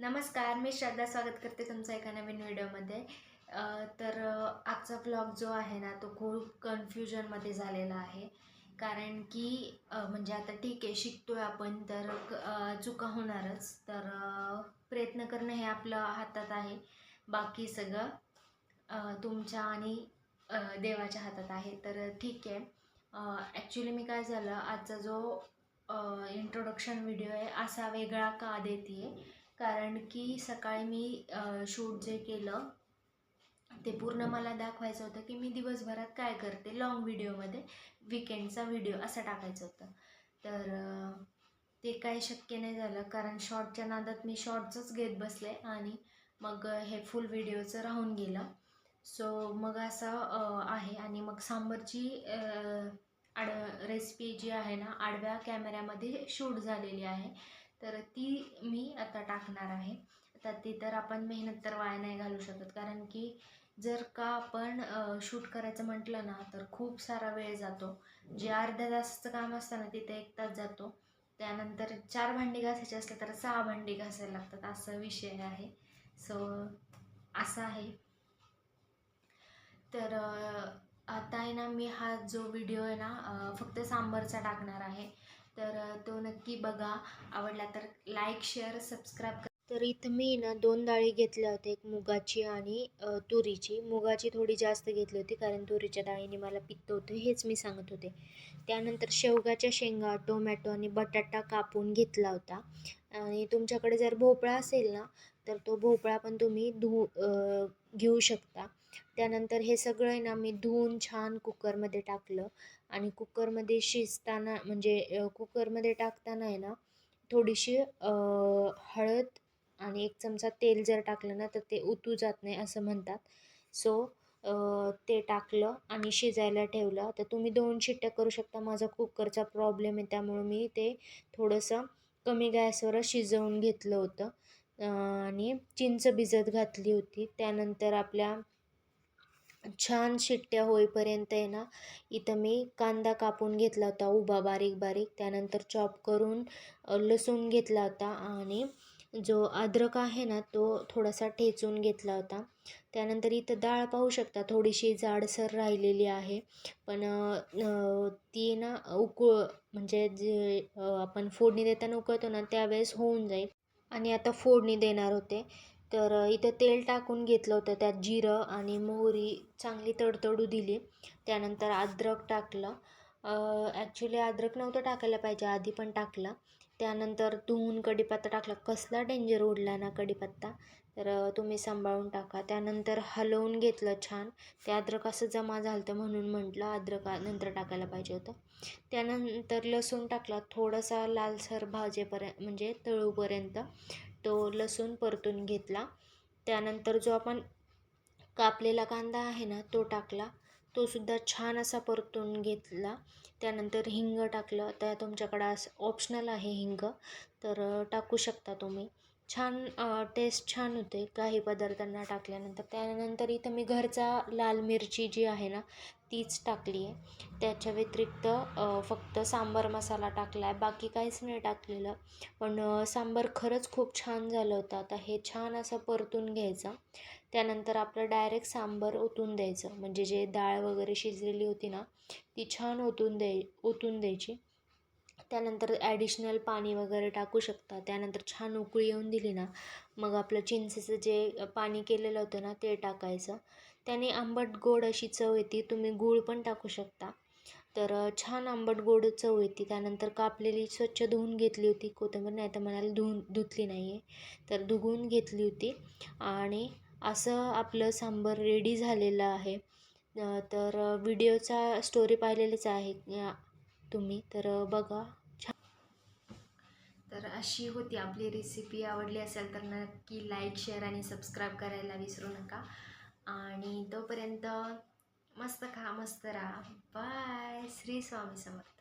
नमस्कार, मी श्रद्धा स्वागत करते तुमचं एका नवीन व्हिडिओमध्ये. आजचा व्लॉग जो आहे ना तो खूप कन्फ्युजनमध्ये झालेला आहे. कारण की म्हणजे आता ठीक आहे, शिकतोय आपण तर चुका होणारच. प्रयत्न करणं हे आपल्या हातात आहे. बाकी सगळं तुमच्या आणि देवाच्या हातात आहे. तर ठीक आहे. ॲक्च्युली मी काय झालं, आजचा जो इंट्रोडक्शन व्हिडिओ आहे असा वेगळा का देते आहे, कारण की सकाळी मी शूट जे केलं ते पूर्ण मला दाखवायचं होतं की मी दिवसभरात काय करते. लॉंग व्हिडिओमध्ये विकेंडचा व्हिडिओ असं टाकायचं होतं. ते काही शक्य नाही झालं, कारण शॉर्टच्या नादात मी शॉर्ट्सच घेत बसले आणि मग हे फुल व्हिडिओचं राहून गेलं. सो मग असं आहे. आणि मग सांबरची रेसिपी जी आहे ना, आडव्या कॅमेऱ्यामध्ये शूट झालेली आहे. तर ती मी आता टाकणार आहे. आता ती तर आपण मेहनत तर वाया नाही घालू शकत, कारण की जर का आपण शूट करायचं म्हटलं ना तर खूप सारा वेळ जातो. जे अर्ध्या तासाचं काम असतं ना तिथे 1 तास जातो. त्यानंतर 4 भांडी घासायची असले तर 6 भांडी घासायला लागतात, असा विषय आहे. सो असं आहे. तर आता आहे ना, मी हा जो व्हिडिओ आहे ना फक्त सांबरचा टाकणार आहे. तो नक्की बघा. आवडला तर लाईक, शेअर, सबस्क्राईब करा. तर इथं मी ना 2 डाळी घेतल्या होत्या, एक मुगाची आणि तुरीची. मुगाची थोडी जास्त घेतली होती, कारण तुरीच्या डाळीने मला पित्त होतं, हेच मी सांगत होते. त्यानंतर शेवगाच्या शेंगा, टोमॅटो आणि बटाटा कापून घेतला होता. आणि तुमच्याकडे जर भोपळा असेल ना तर तो भोपळा पण तुम्ही घेऊ शकता. त्यानंतर हे सगळं आहे ना मी धुवून छान कुकरमध्ये टाकलं. आणि कुकरमध्ये शिजताना म्हणजे कुकरमध्ये टाकताना आहे ना थोडीशी हळद आणि 1 चमचा तेल जर टाकलं ना तर ते उतू जात नाही असं म्हणतात. सो ते टाकलं आणि शिजायला ठेवलं. तर तुम्ही 2 शिट्ट्या करू शकता. माझा कुकरचा प्रॉब्लेम आहे, त्यामुळं मी ते थोडंसं कमी गॅसवरच शिजवून घेतलं होतं. आणि चिंच भिजत घातली होती. त्यानंतर आपल्या छान शिट्ट्या होईपर्यंत आहे ना, इथं मी कांदा कापून घेतला होता उभा बारीक बारीक. त्यानंतर चॉप करून लसूण घेतला होता आणि जो अद्रक आहे ना तो थोडासा ठेचून घेतला होता. त्यानंतर इथं डाळ पाहू शकता, थोडीशी जाडसर राहिलेली आहे. पण ती ना म्हणजे जे आपण फोडणी देताना उकळतो ना त्यावेळेस होऊन जाईल. आणि आता फोडणी देणार होते. इथं तेल टाकून घेतलं होतं, त्यात जिरं आणि मोहरी चांगली तडतडू दिली. त्यानंतर अद्रक टाकलं. ॲक्च्युली अद्रक नव्हतं टाकायला पाहिजे, आधी पण टाकला. त्यानंतर धुवून कढीपत्ता टाकला. कसला डेंजर उडला ना कढीपत्ता, तुम्ही सांभाळून टाका. त्यानंतर हलवून घेतलं छान. ते अद्रक असं जमा झालं होतं म्हणून म्हटलं अद्रक नंतर टाकायला पाहिजे होतं. त्यानंतर लसूण टाकला. थोडासा लालसर भाजेपर्यंत म्हणजे तळूपर्यंत तो लसूण परतून घेतला. त्यानंतर जो आपण कापलेला कांदा आहे ना तो टाकला. तो सुद्धा छान असा परतून घेतला. त्यानंतर हिंग टाकलं. तर तुमच्याकडं असं ऑप्शनल आहे हिंग, टाकू शकता तुम्ही. छान टेस्ट छान होते काही पदार्थांना टाकल्यानंतर. त्यानंतर इथं मी घरचा लाल मिरची जी आहे ना तीच टाकली आहे. त्याच्या व्यतिरिक्त फक्त सांबार मसाला टाकला आहे, बाकी काहीच नाही टाकलेलं. पण सांबार खरंच खूप छान झालं होतं. आता हे छान असं परतून घ्यायचं. त्यानंतर आपलं डायरेक्ट सांबार ओतून द्यायचं. म्हणजे जे डाळ वगैरे शिजलेली होती ना ती छान ओतून द्यायची. त्यानंतर ॲडिशनल पाणी वगैरे टाकू शकता. त्यानंतर छान उकळी येऊन दिली ना मग आपलं चिंचेचं जे पाणी केलेलं होतं ना ते टाकायचं. त्याने आंबट गोड अशी चव येते. तुम्ही गूळ पण टाकू शकता. छान आंबट गोड चव येते. त्यानंतर कापलेली स्वच्छ धुवून घेतली होती कोथिंबीर, नाही तर म्हणाल धुतली नाही आहे, तर धुवून घेतली होती. आणि असं आपलं सांबार रेडी झालेलं आहे. व्हिडिओचा स्टोरी पाहिलेलीच आहे तुम्ही, बघा. अशी होती आपली रेसिपी. आवडली असेल तर नक्की लाईक, शेअर आणि सबस्क्राईब करायला विसरू नका. आणि तोपर्यंत मस्त खा, मस्त राहा. बाय. श्री स्वामी समर्थ.